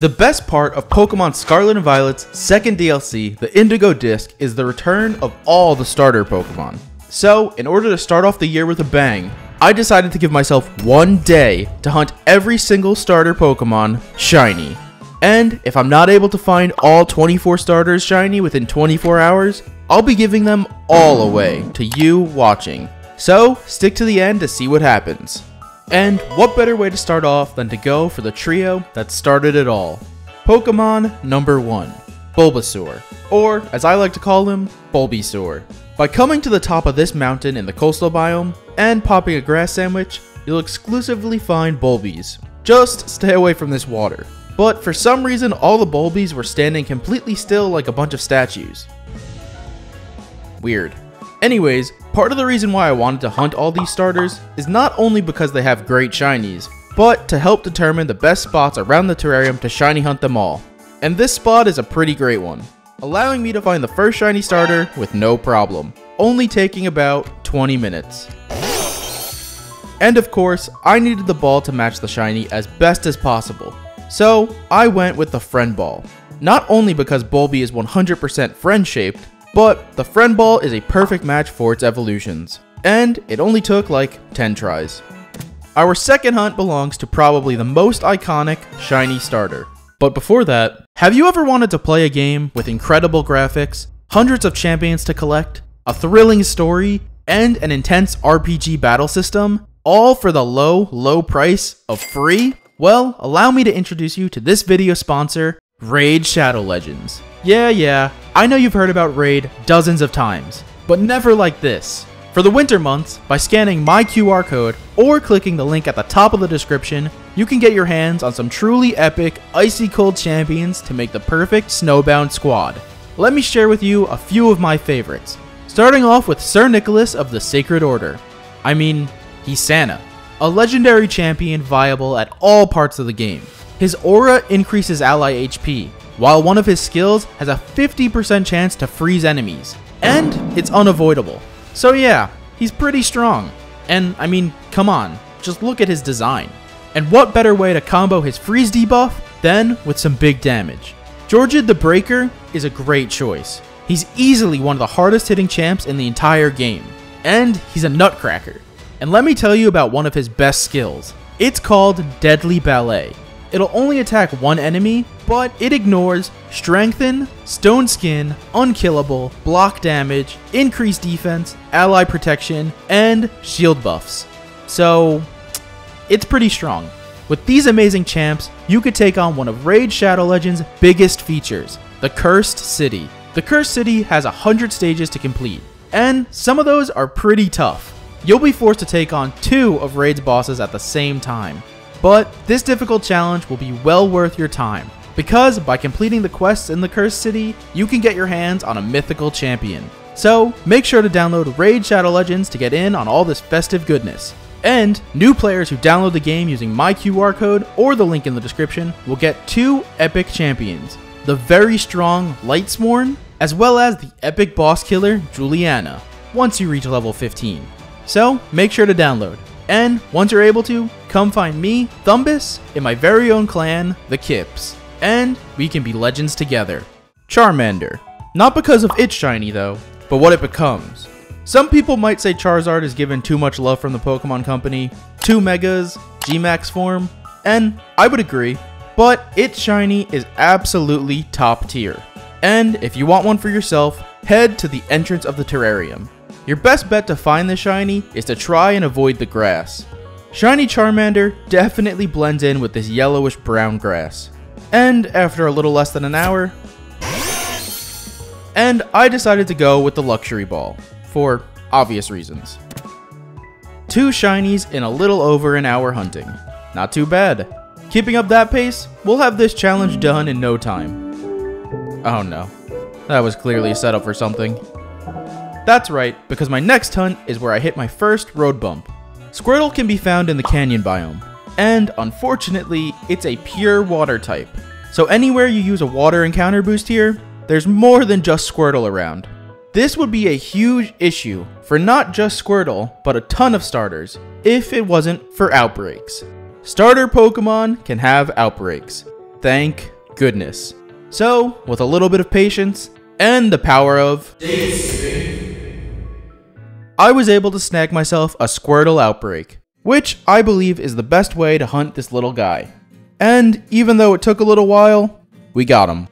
The best part of Pokemon Scarlet and Violet's second DLC, the Indigo Disk, is the return of all the starter Pokemon. So, in order to start off the year with a bang, I decided to give myself one day to hunt every single starter Pokemon shiny. And if I'm not able to find all 24 starters shiny within 24 hours, I'll be giving them all away to you watching. So, stick to the end to see what happens. And what better way to start off than to go for the trio that started it all. Pokemon number 1, Bulbasaur, or as I like to call him, Bulbasaur. By coming to the top of this mountain in the coastal biome and popping a grass sandwich, you'll exclusively find Bulbies. Just stay away from this water. But for some reason all the Bulbies were standing completely still like a bunch of statues. Weird. Anyways, part of the reason why I wanted to hunt all these starters is not only because they have great shinies, but to help determine the best spots around the terrarium to shiny hunt them all. And this spot is a pretty great one, allowing me to find the first shiny starter with no problem, only taking about 20 minutes. And of course, I needed the ball to match the shiny as best as possible, so I went with the friend ball. Not only because Bulby is 100% friend shaped, but the friend ball is a perfect match for its evolutions, and it only took like 10 tries. Our second hunt belongs to probably the most iconic shiny starter. But before that, have you ever wanted to play a game with incredible graphics, hundreds of champions to collect, a thrilling story, and an intense RPG battle system, all for the low price of free? Well, allow me to introduce you to this video sponsor, Raid Shadow Legends. Yeah, I know you've heard about Raid dozens of times, but never like this. For the winter months, by scanning my QR code or clicking the link at the top of the description, you can get your hands on some truly epic, icy cold champions to make the perfect snowbound squad. Let me share with you a few of my favorites, starting off with Sir Nicholas of the Sacred Order. I mean, he's Santa, a legendary champion viable at all parts of the game. His aura increases ally HP, while one of his skills has a 50% chance to freeze enemies, and it's unavoidable. So yeah, he's pretty strong. And I mean, come on, just look at his design. And what better way to combo his freeze debuff than with some big damage? Georgid the Breaker is a great choice. He's easily one of the hardest hitting champs in the entire game, and he's a nutcracker. And let me tell you about one of his best skills. It's called Deadly Ballet. It'll only attack one enemy, but it ignores Strengthen, Stone Skin, Unkillable, Block Damage, Increased Defense, Ally Protection, and Shield buffs. So, it's pretty strong. With these amazing champs, you could take on one of Raid Shadow Legends' biggest features, the Cursed City. The Cursed City has 100 stages to complete, and some of those are pretty tough. You'll be forced to take on 2 of Raid's bosses at the same time. But this difficult challenge will be well worth your time, because by completing the quests in the Cursed City, you can get your hands on a mythical champion. So make sure to download Raid Shadow Legends to get in on all this festive goodness. And new players who download the game using my QR code or the link in the description will get 2 epic champions, the very strong Lightsworn, as well as the epic boss killer Juliana, once you reach level 15. So make sure to download. And once you're able to, come find me, Thumbus, in my very own clan, the Kips. And we can be legends together. Charmander. Not because of its shiny though, but what it becomes. Some people might say Charizard is given too much love from the Pokemon Company, 2 Megas, G-Max form, and I would agree, but its shiny is absolutely top tier. And if you want one for yourself, head to the entrance of the terrarium. Your best bet to find the shiny is to try and avoid the grass. Shiny Charmander definitely blends in with this yellowish brown grass. And after a little less than an hour, and I decided to go with the Luxury Ball, for obvious reasons. 2 shinies in a little over an hour hunting. Not too bad. Keeping up that pace, we'll have this challenge done in no time. Oh no, that was clearly a setup for something. That's right, because my next hunt is where I hit my first road bump. Squirtle can be found in the canyon biome, and unfortunately, it's a pure water type. So anywhere you use a water encounter boost here, there's more than just Squirtle around. This would be a huge issue for not just Squirtle, but a ton of starters, if it wasn't for outbreaks. Starter Pokemon can have outbreaks. Thank goodness. So, with a little bit of patience and the power of I was able to snag myself a Squirtle Outbreak, which I believe is the best way to hunt this little guy. And even though it took a little while, we got him.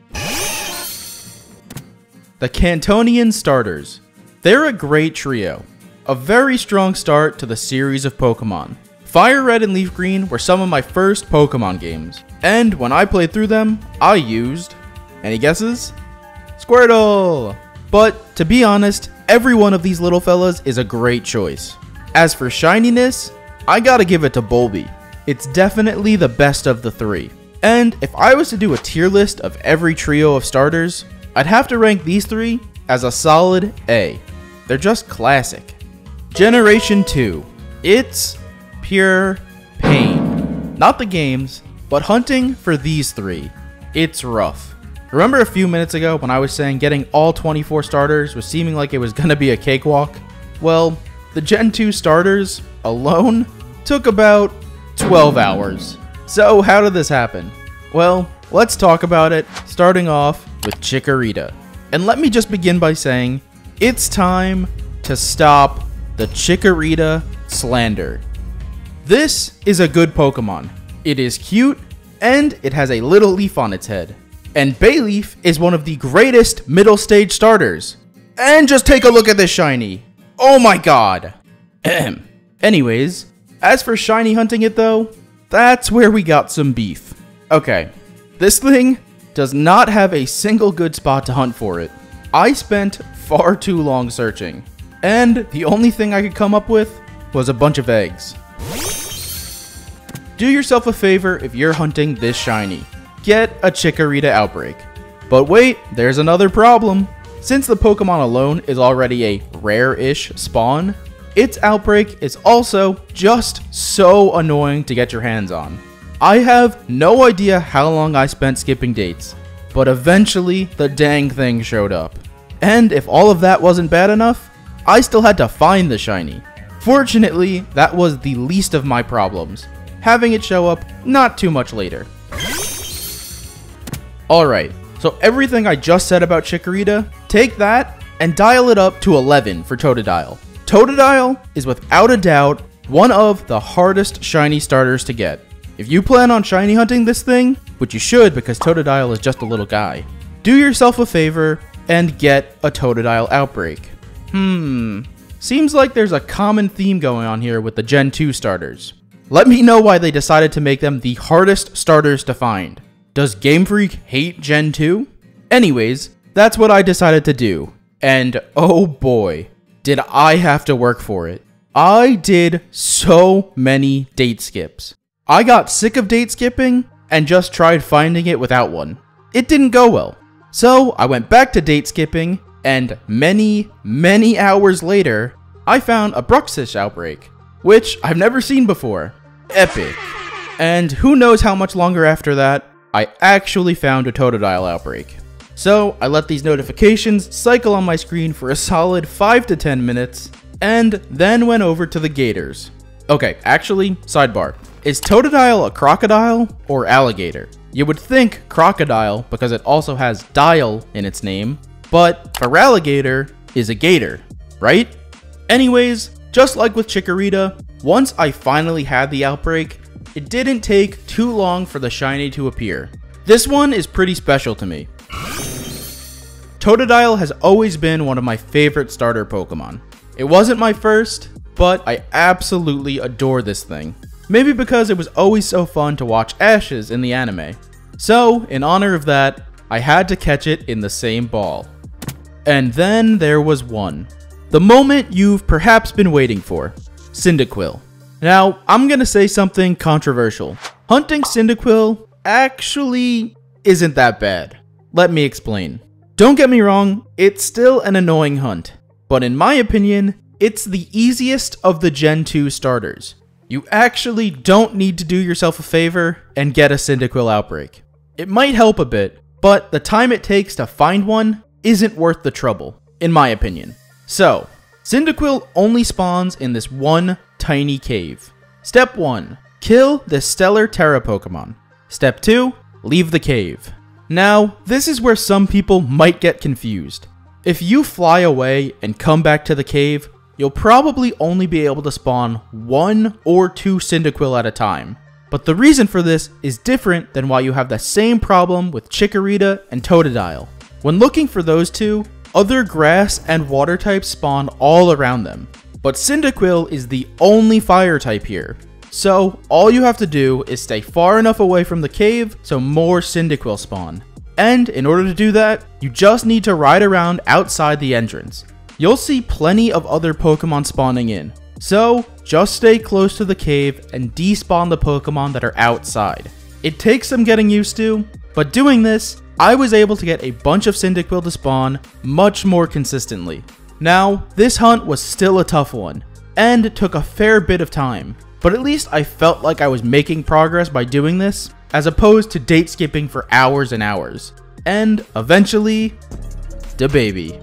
The Cantonian Starters. They're a great trio. A very strong start to the series of Pokemon. Fire Red and Leaf Green were some of my first Pokemon games, and when I played through them, I used, any guesses? Squirtle! But to be honest, every one of these little fellas is a great choice. As for shininess, I gotta give it to Bulby. It's definitely the best of the three. And if I was to do a tier list of every trio of starters, I'd have to rank these three as a solid A. They're just classic. Generation 2. It's pure pain. Not the games, but hunting for these three. It's rough. Remember a few minutes ago when I was saying getting all 24 starters was seeming like it was gonna be a cakewalk? Well, the Gen 2 starters alone took about 12 hours. So how did this happen? Well, let's talk about it, starting off with Chikorita. And let me just begin by saying, it's time to stop the Chikorita slander. This is a good Pokemon. It is cute, and it has a little leaf on its head. And Bayleaf is one of the greatest middle stage starters. And just take a look at this shiny. Oh my god. Anyways, as for shiny hunting it though, that's where we got some beef. Okay, this thing does not have a single good spot to hunt for it. I spent far too long searching, and the only thing I could come up with was a bunch of eggs. Do yourself a favor if you're hunting this shiny. Get a Chikorita Outbreak. But wait, there's another problem. Since the Pokemon alone is already a rare-ish spawn, its Outbreak is also just so annoying to get your hands on. I have no idea how long I spent skipping dates, but eventually the dang thing showed up. And if all of that wasn't bad enough, I still had to find the shiny. Fortunately, that was the least of my problems, having it show up not too much later. Alright, so everything I just said about Chikorita, take that and dial it up to 11 for Totodile. Totodile is without a doubt one of the hardest shiny starters to get. If you plan on shiny hunting this thing, which you should because Totodile is just a little guy, do yourself a favor and get a Totodile Outbreak. Seems like there's a common theme going on here with the Gen 2 starters. Let me know why they decided to make them the hardest starters to find. Does Game Freak hate Gen 2? Anyways, that's what I decided to do. And oh boy, did I have to work for it. I did so many date skips. I got sick of date skipping and just tried finding it without one. It didn't go well. So I went back to date skipping, and many hours later, I found a Bruxish Outbreak, which I've never seen before. Epic. And who knows how much longer after that, I actually found a Totodile Outbreak. So I let these notifications cycle on my screen for a solid 5 to 10 minutes, and then went over to the Gators. Okay, actually, sidebar. Is Totodile a crocodile or alligator? You would think crocodile because it also has dial in its name, but Feraligatr is a gator, right? Anyways, just like with Chikorita, once I finally had the Outbreak, it didn't take too long for the shiny to appear. This one is pretty special to me. Totodile has always been one of my favorite starter Pokemon. It wasn't my first, but I absolutely adore this thing. Maybe because it was always so fun to watch Ashes in the anime. So, in honor of that, I had to catch it in the same ball. And then there was one. The moment you've perhaps been waiting for. Cyndaquil. Now, I'm gonna say something controversial. Hunting Cyndaquil actually isn't that bad. Let me explain. Don't get me wrong, it's still an annoying hunt. But in my opinion, it's the easiest of the Gen 2 starters. You actually don't need to do yourself a favor and get a Cyndaquil Outbreak. It might help a bit, but the time it takes to find one isn't worth the trouble, in my opinion. So, Cyndaquil only spawns in this one tiny cave. Step 1. Kill the Stellar Terra Pokemon. Step 2. leave the cave. Now, this is where some people might get confused. If you fly away and come back to the cave, you'll probably only be able to spawn 1 or 2 Cyndaquil at a time. But the reason for this is different than why you have the same problem with Chikorita and Totodile. When looking for those two, other grass and water types spawn all around them. But Cyndaquil is the only fire type here. So all you have to do is stay far enough away from the cave so more Cyndaquil spawn. And in order to do that, you just need to ride around outside the entrance. You'll see plenty of other Pokemon spawning in. So just stay close to the cave and despawn the Pokemon that are outside. It takes some getting used to, but doing this, I was able to get a bunch of Cyndaquil to spawn much more consistently. Now, this hunt was still a tough one, and took a fair bit of time, but at least I felt like I was making progress by doing this, as opposed to date skipping for hours and hours. And eventually, the baby.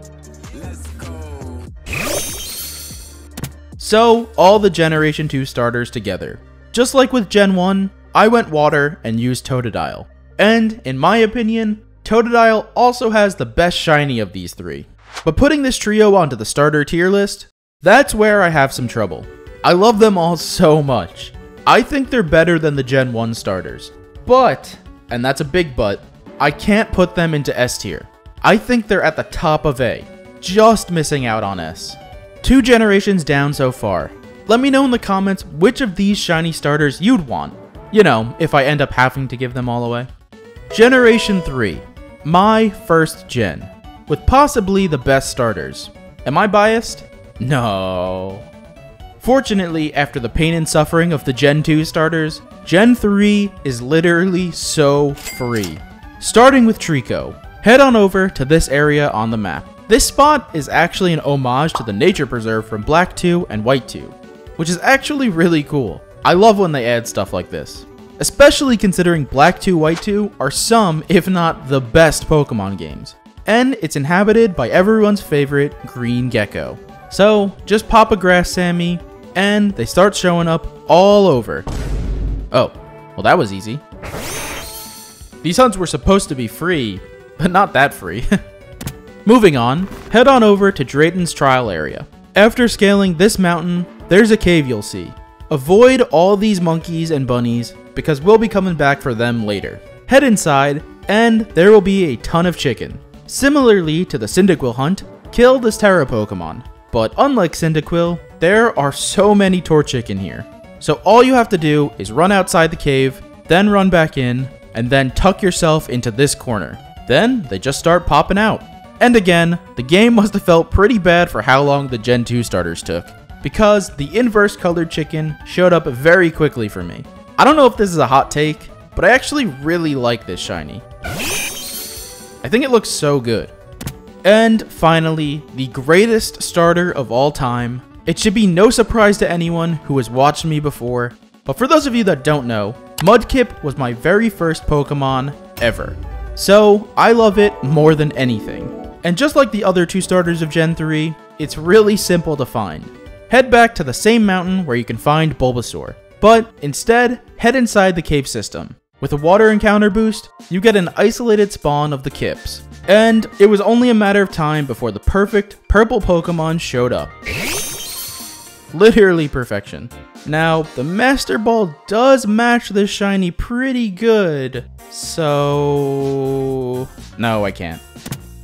So, all the Generation 2 starters together. Just like with Gen 1, I went water and used Totodile. And, in my opinion, Totodile also has the best shiny of these three. But putting this trio onto the starter tier list, that's where I have some trouble. I love them all so much. I think they're better than the Gen 1 starters. But, and that's a big but, I can't put them into S tier. I think they're at the top of A, just missing out on S. 2 generations down so far. Let me know in the comments which of these shiny starters you'd want. You know, if I end up having to give them all away. Generation 3. My first gen. With possibly the best starters. Am I biased? No. Fortunately, after the pain and suffering of the Gen 2 starters, Gen 3 is literally so free. Starting with Trico. Head on over to this area on the map. This spot is actually an homage to the nature preserve from Black 2 and White 2, which is actually really cool. I love when they add stuff like this, especially considering Black 2, White 2 are some, if not the best Pokemon games. And it's inhabited by everyone's favorite green gecko. So just pop a grass Sammy, and they start showing up all over. Oh, well that was easy. These hunts were supposed to be free, but not that free. Moving on, head on over to Drayton's trial area. After scaling this mountain, there's a cave you'll see. Avoid all these monkeys and bunnies, because we'll be coming back for them later. Head inside, and there will be a ton of chicken. Similarly to the Cyndaquil hunt, kill this Terra Pokemon. But unlike Cyndaquil, there are so many Torchic in here. So all you have to do is run outside the cave, then run back in, and then tuck yourself into this corner. Then they just start popping out. And again, the game must have felt pretty bad for how long the Gen 2 starters took, because the inverse colored chicken showed up very quickly for me. I don't know if this is a hot take, but I actually really like this shiny. I think it looks so good. And finally, the greatest starter of all time. It should be no surprise to anyone who has watched me before, but for those of you that don't know, Mudkip was my very first Pokemon ever. So I love it more than anything. And just like the other 2 starters of Gen 3, it's really simple to find. Head back to the same mountain where you can find Bulbasaur, but instead, head inside the cave system. With a water encounter boost, you get an isolated spawn of the Kips. And it was only a matter of time before the perfect purple Pokemon showed up. Literally perfection. Now, the Master Ball does match this shiny pretty good, so... no, I can't.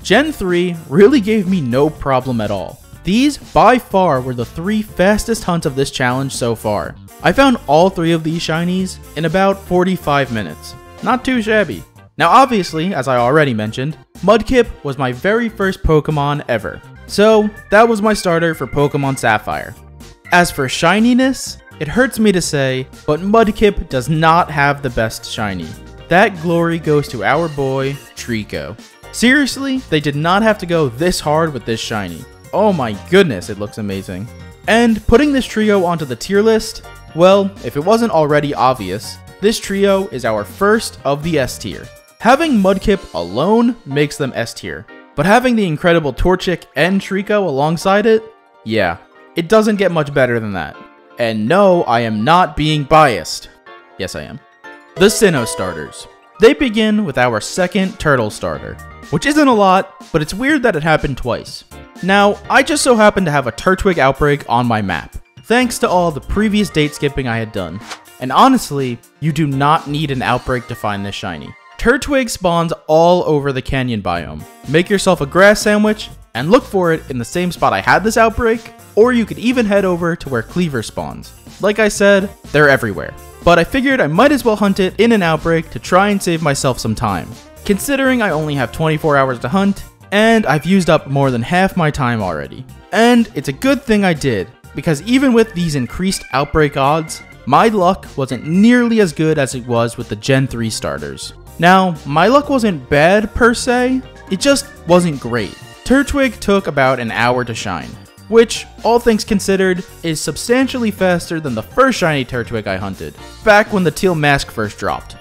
Gen 3 really gave me no problem at all. These, by far, were the 3 fastest hunts of this challenge so far. I found all 3 of these shinies in about 45 minutes. Not too shabby. Now obviously, as I already mentioned, Mudkip was my very first Pokemon ever. So, that was my starter for Pokemon Sapphire. As for shininess, it hurts me to say, but Mudkip does not have the best shiny. That glory goes to our boy, Trico. Seriously, they did not have to go this hard with this shiny. Oh my goodness, it looks amazing. And putting this trio onto the tier list, well, if it wasn't already obvious, this trio is our first of the S tier. Having Mudkip alone makes them S tier, but having the incredible Torchic and Trico alongside it, yeah, it doesn't get much better than that. And no, I am not being biased. Yes, I am. The Sinnoh starters. They begin with our second turtle starter, which isn't a lot, but it's weird that it happened twice. Now, I just so happen to have a Turtwig outbreak on my map, thanks to all the previous date skipping I had done. And honestly, you do not need an outbreak to find this shiny. Turtwig spawns all over the canyon biome. Make yourself a grass sandwich and look for it in the same spot I had this outbreak, or you could even head over to where Cleaver spawns. Like I said, they're everywhere. But I figured I might as well hunt it in an outbreak to try and save myself some time, considering I only have 24 hours to hunt, and I've used up more than half my time already. And it's a good thing I did, because even with these increased outbreak odds, my luck wasn't nearly as good as it was with the Gen 3 starters. Now, my luck wasn't bad per se, it just wasn't great. Turtwig took about an hour to shine, which, all things considered, is substantially faster than the first shiny Turtwig I hunted, back when the teal mask first dropped.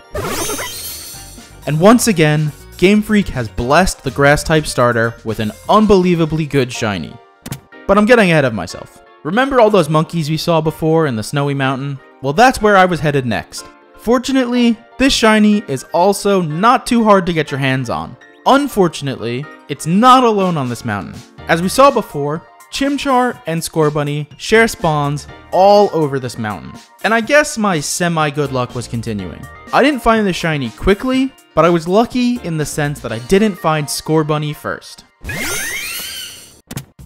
And once again, Game Freak has blessed the grass type starter with an unbelievably good shiny. But I'm getting ahead of myself. Remember all those monkeys we saw before in the snowy mountain? Well, that's where I was headed next. Fortunately, this shiny is also not too hard to get your hands on. Unfortunately, it's not alone on this mountain. As we saw before, Chimchar and Scorbunny share spawns all over this mountain. And I guess my semi-good luck was continuing. I didn't find the shiny quickly, but I was lucky in the sense that I didn't find Scorbunny first.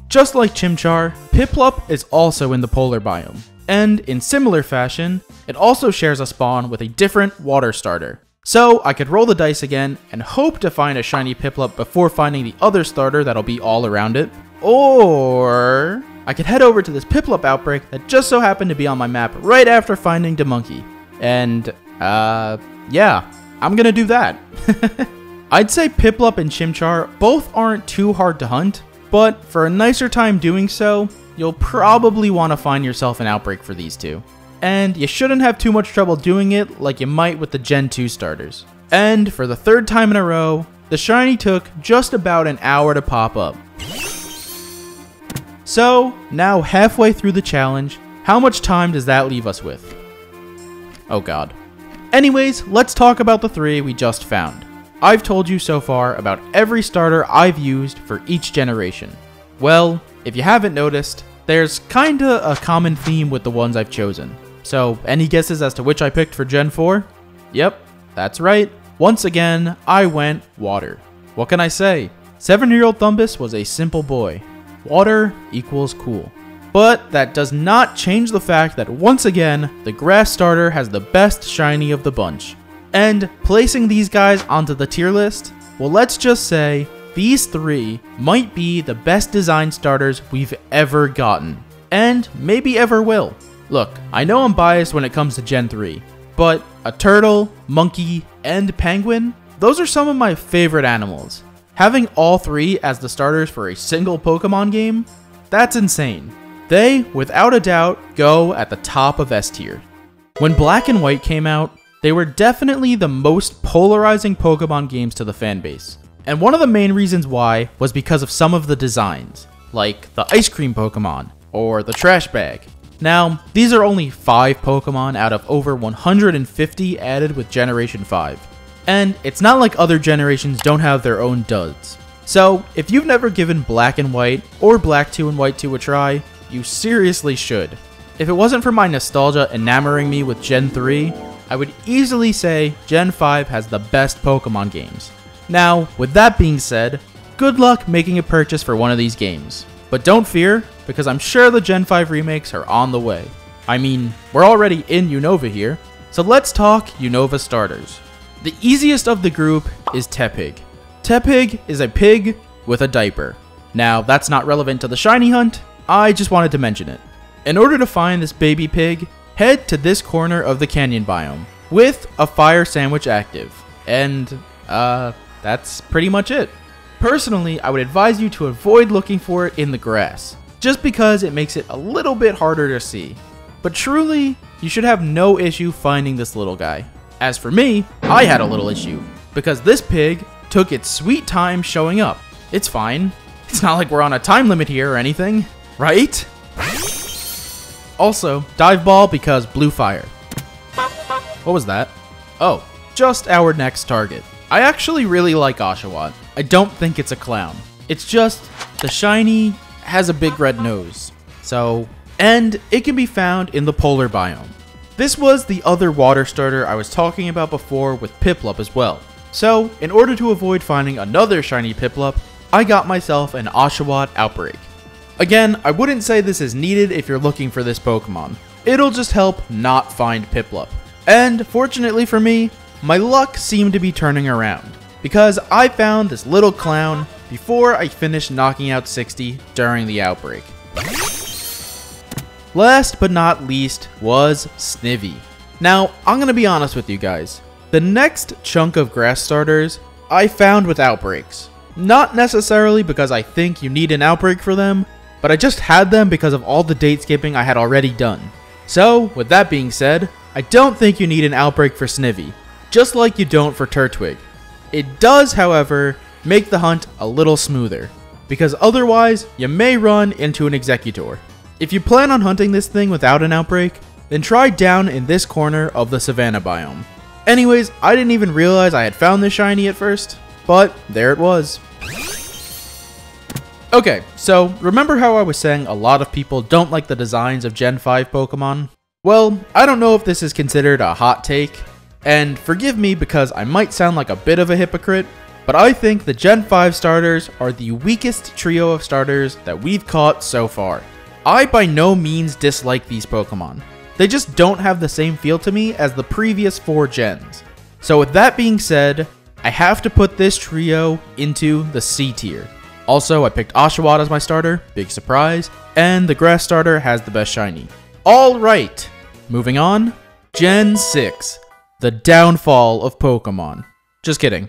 Just like Chimchar, Piplup is also in the polar biome. And in similar fashion, it also shares a spawn with a different water starter. So I could roll the dice again and hope to find a shiny Piplup before finding the other starter that'll be all around it. Or I could head over to this Piplup outbreak that just so happened to be on my map right after finding Demonkey. And, yeah, I'm gonna do that. I'd say Piplup and Chimchar both aren't too hard to hunt, but for a nicer time doing so, you'll probably want to find yourself an outbreak for these two. And you shouldn't have too much trouble doing it like you might with the Gen 2 starters. And for the third time in a row, the shiny took just about an hour to pop up. So, now halfway through the challenge, how much time does that leave us with? Oh god. Anyways, let's talk about the three we just found. I've told you so far about every starter I've used for each generation. Well, if you haven't noticed, there's kinda a common theme with the ones I've chosen. So, any guesses as to which I picked for Gen 4? Yep, that's right. Once again, I went water. What can I say? 7-year-old Thumbus was a simple boy. Water equals cool. But that does not change the fact that once again, the grass starter has the best shiny of the bunch. And placing these guys onto the tier list, well, let's just say these three might be the best design starters we've ever gotten, and maybe ever will. Look, I know I'm biased when it comes to Gen 3, but a turtle, monkey, and penguin, those are some of my favorite animals. Having all three as the starters for a single Pokemon game, that's insane. They, without a doubt, go at the top of S tier. When Black and White came out, they were definitely the most polarizing Pokemon games to the fanbase. And one of the main reasons why was because of some of the designs, like the ice cream Pokemon, or the trash bag. Now, these are only 5 Pokemon out of over 150 added with Generation 5. And it's not like other generations don't have their own duds. So, if you've never given Black and White, or Black 2 and White 2 a try, you seriously should. If it wasn't for my nostalgia enamoring me with Gen 3, I would easily say Gen 5 has the best Pokemon games. Now, with that being said, good luck making a purchase for one of these games. But don't fear, because I'm sure the Gen 5 remakes are on the way. I mean, we're already in Unova here, so let's talk Unova starters. The easiest of the group is Tepig. Tepig is a pig with a diaper. Now, that's not relevant to the shiny hunt, I just wanted to mention it. In order to find this baby pig, head to this corner of the canyon biome, with a fire sandwich active. And, that's pretty much it. Personally, I would advise you to avoid looking for it in the grass, just because it makes it a little bit harder to see. But truly, you should have no issue finding this little guy. As for me, I had a little issue, because this pig took its sweet time showing up. It's fine. It's not like we're on a time limit here or anything, right? Also, dive ball because blue fire. What was that? Oh, just our next target. I actually really like Oshawott. I don't think it's a clown. It's just the shiny has a big red nose. And it can be found in the polar biome. This was the other water starter I was talking about before with Piplup as well. So, in order to avoid finding another shiny Piplup, I got myself an Oshawott Outbreak. Again, I wouldn't say this is needed if you're looking for this Pokemon. It'll just help not find Piplup. And fortunately for me, my luck seemed to be turning around, because I found this little clown before I finished knocking out 60 during the outbreak. Last but not least was Snivy. Now, I'm gonna be honest with you guys. The next chunk of grass starters I found with outbreaks. Not necessarily because I think you need an outbreak for them, but I just had them because of all the date skipping I had already done. So, with that being said, I don't think you need an outbreak for Snivy, just like you don't for Turtwig. It does, however, make the hunt a little smoother, because otherwise you may run into an Executor. If you plan on hunting this thing without an outbreak, then try down in this corner of the Savannah biome. Anyways, I didn't even realize I had found this shiny at first, but there it was. Okay, so remember how I was saying a lot of people don't like the designs of Gen 5 Pokemon? Well, I don't know if this is considered a hot take, and forgive me because I might sound like a bit of a hypocrite, but I think the Gen 5 starters are the weakest trio of starters that we've caught so far. I by no means dislike these Pokemon. They just don't have the same feel to me as the previous 4 gens. So with that being said, I have to put this trio into the C tier. Also, I picked Oshawott as my starter, big surprise, and the grass starter has the best shiny. Alright, moving on. Gen 6, the downfall of Pokemon. Just kidding.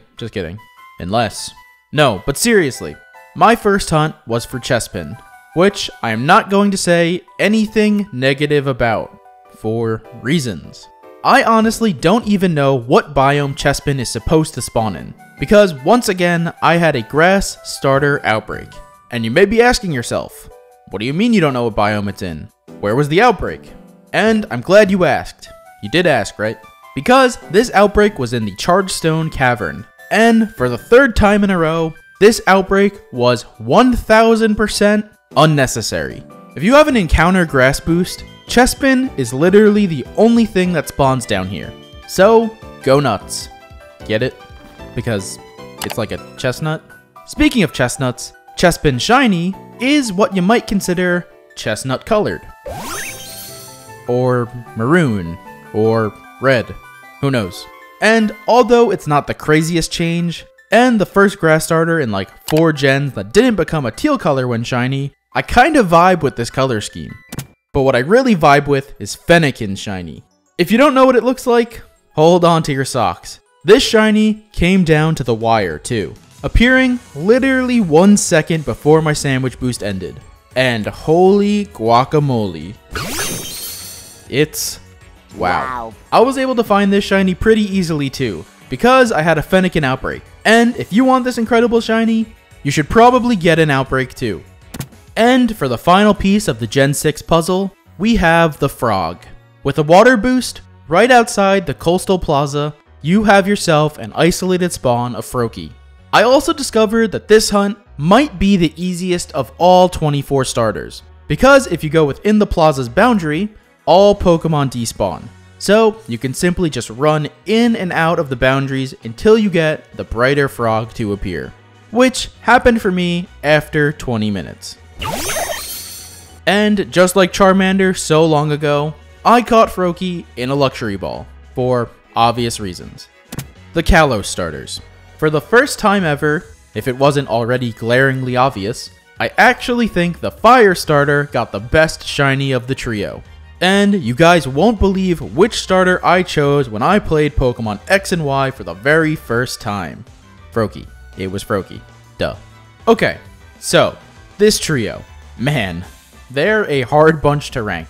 Unless. No, but seriously, my first hunt was for Chespin, which I am not going to say anything negative about, for reasons. I honestly don't even know what biome Chespin is supposed to spawn in, because once again, I had a grass starter outbreak. And you may be asking yourself, what do you mean you don't know what biome it's in? Where was the outbreak? And I'm glad you asked. You did ask, right? Because this outbreak was in the Chargestone Cavern. And for the 3rd time in a row, this outbreak was 1000% unnecessary. If you have an encounter grass boost, Chespin is literally the only thing that spawns down here. So, go nuts. Get it? Because it's like a chestnut. Speaking of chestnuts, Chespin Shiny is what you might consider chestnut colored. Or maroon. Or red. Who knows? And although it's not the craziest change, and the first grass starter in like 4 gens that didn't become a teal color when shiny, I kind of vibe with this color scheme. But what I really vibe with is Fennekin Shiny. If you don't know what it looks like, hold on to your socks. This shiny came down to the wire too, appearing literally 1 second before my sandwich boost ended. And holy guacamole. It's wow. I was able to find this shiny pretty easily too, because I had a Fennekin outbreak. And if you want this incredible shiny, you should probably get an outbreak too. And for the final piece of the Gen 6 puzzle, we have the frog. With a water boost, right outside the Coastal Plaza, you have yourself an isolated spawn of Froakie. I also discovered that this hunt might be the easiest of all 24 starters, because if you go within the plaza's boundary, all Pokemon despawn. So you can simply just run in and out of the boundaries until you get the brighter frog to appear, which happened for me after 20 minutes. And just like Charmander so long ago, I caught Froakie in a luxury ball, for obvious reasons. The Kalos starters. For the first time ever, if it wasn't already glaringly obvious, I actually think the fire starter got the best shiny of the trio. And you guys won't believe which starter I chose when I played Pokemon X and Y for the very first time. Froakie. It was Froakie. Duh. Okay, so this trio. Man, they're a hard bunch to rank.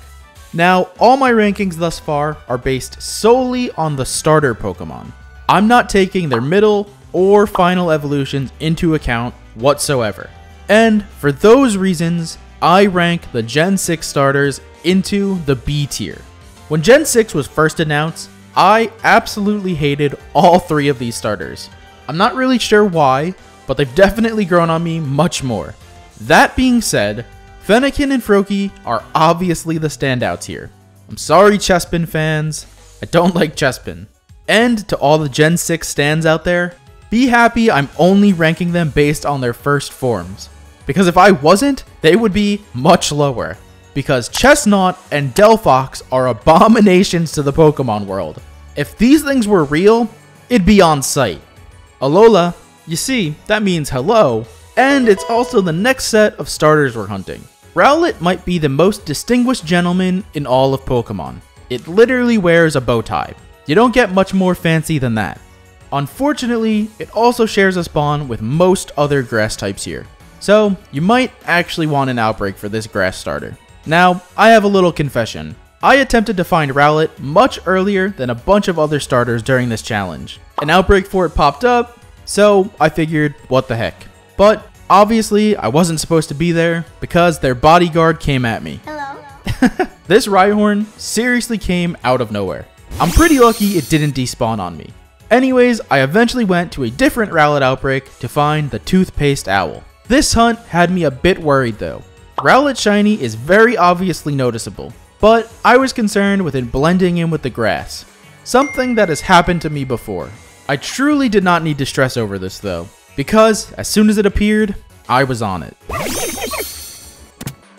Now, all my rankings thus far are based solely on the starter Pokemon. I'm not taking their middle or final evolutions into account whatsoever. And for those reasons, I rank the Gen 6 starters into the B tier. When Gen 6 was first announced, I absolutely hated all 3 of these starters. I'm not really sure why, but they've definitely grown on me much more. That being said, Fennekin and Froakie are obviously the standouts here. I'm sorry, Chespin fans. I don't like Chespin. And to all the Gen 6 stands out there, be happy I'm only ranking them based on their first forms. Because if I wasn't, they would be much lower. Because Chestnut and Delphox are abominations to the Pokemon world. If these things were real, it'd be on site. Alola, you see, that means hello, and it's also the next set of starters we're hunting. Rowlet might be the most distinguished gentleman in all of Pokemon. It literally wears a bow tie. You don't get much more fancy than that. Unfortunately, it also shares a spawn with most other grass types here. So, you might actually want an outbreak for this grass starter. Now, I have a little confession. I attempted to find Rowlet much earlier than a bunch of other starters during this challenge. An outbreak for it popped up, so I figured, what the heck. But, obviously, I wasn't supposed to be there because their bodyguard came at me. Hello? This Rhyhorn seriously came out of nowhere. I'm pretty lucky it didn't despawn on me. Anyways, I eventually went to a different Rowlet outbreak to find the Toothpaste Owl. This hunt had me a bit worried though. Rowlet Shiny is very obviously noticeable, but I was concerned with it blending in with the grass. Something that has happened to me before. I truly did not need to stress over this though, because as soon as it appeared, I was on it.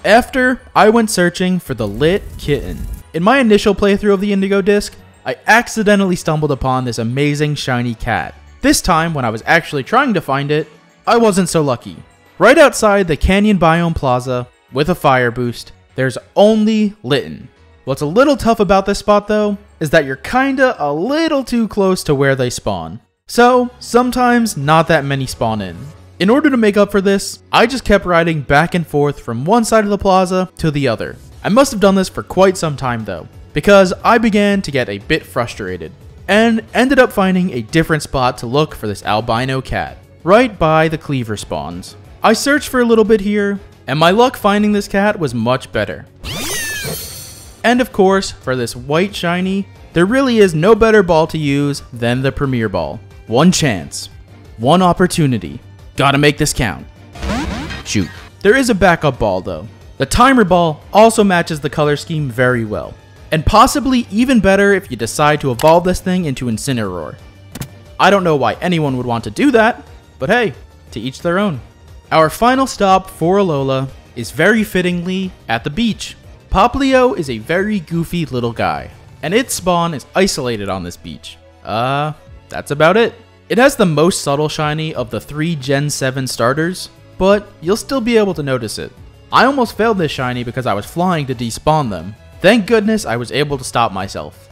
After, I went searching for the lit kitten. In my initial playthrough of the Indigo Disk, I accidentally stumbled upon this amazing shiny cat. This time, when I was actually trying to find it, I wasn't so lucky. Right outside the Canyon Biome Plaza, with a fire boost, there's only Litten. What's a little tough about this spot though, is that you're kinda a little too close to where they spawn. So, sometimes not that many spawn in. In order to make up for this, I just kept riding back and forth from one side of the plaza to the other. I must have done this for quite some time though, because I began to get a bit frustrated, and ended up finding a different spot to look for this albino cat, right by the cleaver spawns. I searched for a little bit here, and my luck finding this cat was much better. And of course, for this white shiny, there really is no better ball to use than the Premier Ball. One chance, one opportunity, gotta make this count. Shoot. There is a backup ball though. The Timer Ball also matches the color scheme very well, and possibly even better if you decide to evolve this thing into Incineroar. I don't know why anyone would want to do that, but hey, to each their own. Our final stop for Alola is very fittingly at the beach. Popplio is a very goofy little guy, and its spawn is isolated on this beach. That's about it. It has the most subtle shiny of the 3 Gen 7 starters, but you'll still be able to notice it. I almost failed this shiny because I was flying to despawn them. Thank goodness I was able to stop myself.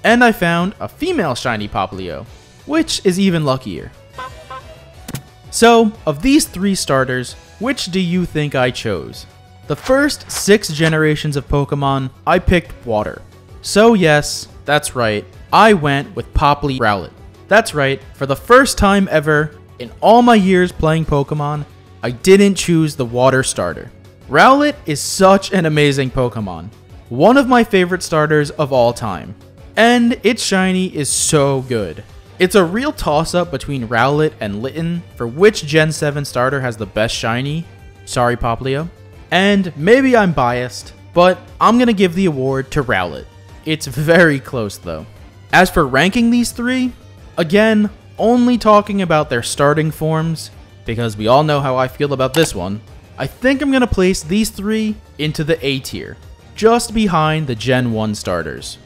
And I found a female shiny Popplio, which is even luckier. So, of these 3 starters, which do you think I chose? The first 6 generations of Pokemon, I picked water. So yes, that's right, I went with Popplio Rowlet. That's right, for the first time ever, in all my years playing Pokemon, I didn't choose the water starter. Rowlet is such an amazing Pokemon. One of my favorite starters of all time. And its shiny is so good. It's a real toss-up between Rowlet and Litten for which Gen 7 starter has the best shiny. Sorry, Popplio. And maybe I'm biased, but I'm gonna give the award to Rowlet. It's very close though. As for ranking these 3, again, only talking about their starting forms, because we all know how I feel about this one, I think I'm gonna place these 3 into the A tier, just behind the Gen 1 starters.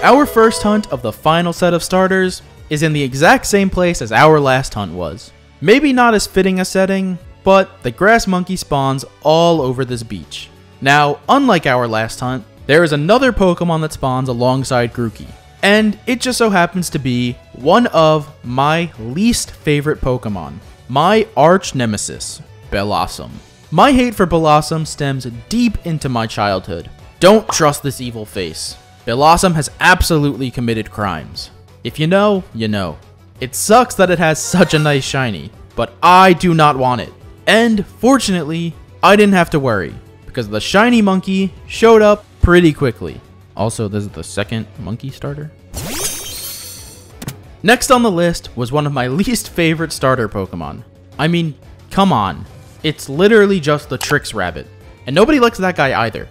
Our first hunt of the final set of starters is in the exact same place as our last hunt was. Maybe not as fitting a setting, but the grass monkey spawns all over this beach. Now, unlike our last hunt, there is another Pokemon that spawns alongside Grookey, and it just so happens to be one of my least favorite Pokemon, my arch nemesis, Bellossom. My hate for Bellossom stems deep into my childhood. Don't trust this evil face. Bellossom has absolutely committed crimes. If you know, you know. It sucks that it has such a nice shiny, but I do not want it. And fortunately, I didn't have to worry, because the shiny monkey showed up pretty quickly. Also, this is the second monkey starter. Next on the list was one of my least favorite starter Pokemon. I mean, come on. It's literally just the Trix Rabbit. And nobody likes that guy either.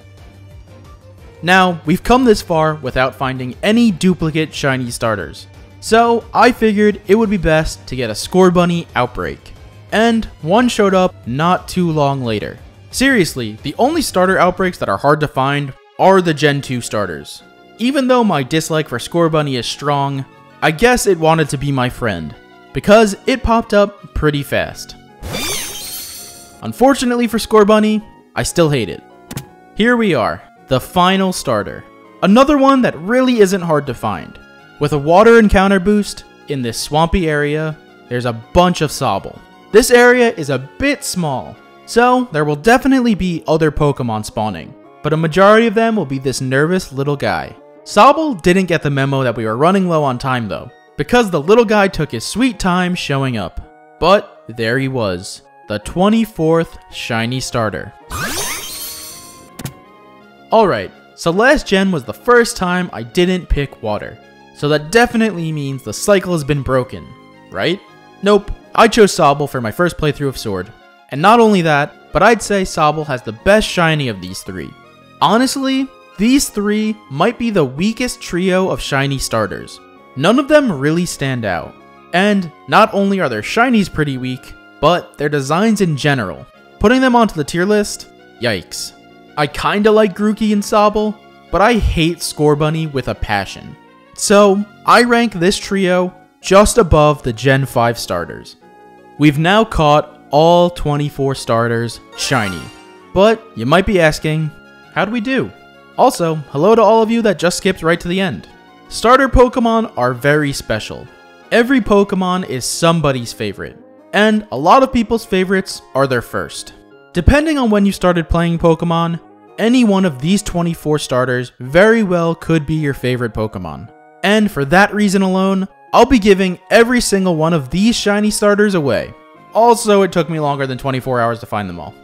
Now, we've come this far without finding any duplicate shiny starters. So, I figured it would be best to get a Scorbunny Outbreak. And one showed up not too long later. Seriously, the only starter outbreaks that are hard to find are the Gen 2 starters. Even though my dislike for Scorbunny is strong, I guess it wanted to be my friend, because it popped up pretty fast. Unfortunately for Scorbunny, I still hate it. Here we are, the final starter. Another one that really isn't hard to find. With a water encounter boost, in this swampy area, there's a bunch of Sobble. This area is a bit small, so there will definitely be other Pokemon spawning, but a majority of them will be this nervous little guy. Sobble didn't get the memo that we were running low on time though, because the little guy took his sweet time showing up. But there he was, the 24th shiny starter. Alright, so last gen was the first time I didn't pick water, so that definitely means the cycle has been broken, right? Nope, I chose Sobble for my first playthrough of Sword. And not only that, but I'd say Sobble has the best shiny of these three. Honestly, these three might be the weakest trio of shiny starters. None of them really stand out. And not only are their shinies pretty weak, but their designs in general. Putting them onto the tier list? Yikes. I kinda like Grookey and Sobble, but I hate Scorbunny with a passion. So, I rank this trio just above the Gen 5 starters. We've now caught all 24 starters shiny. But you might be asking, how'd we do? Also, hello to all of you that just skipped right to the end. Starter Pokemon are very special. Every Pokemon is somebody's favorite, and a lot of people's favorites are their first. Depending on when you started playing Pokemon, any one of these 24 starters very well could be your favorite Pokemon. And for that reason alone, I'll be giving every single one of these shiny starters away. Also, it took me longer than 24 hours to find them all.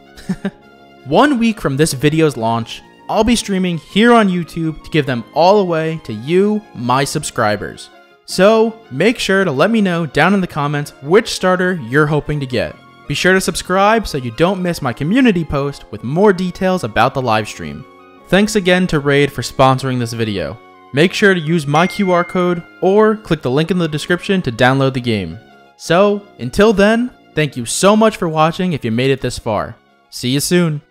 1 week from this video's launch, I'll be streaming here on YouTube to give them all away to you, my subscribers. So, make sure to let me know down in the comments which starter you're hoping to get. Be sure to subscribe so you don't miss my community post with more details about the livestream. Thanks again to Raid for sponsoring this video. Make sure to use my QR code or click the link in the description to download the game. So, until then, thank you so much for watching if you made it this far. See you soon.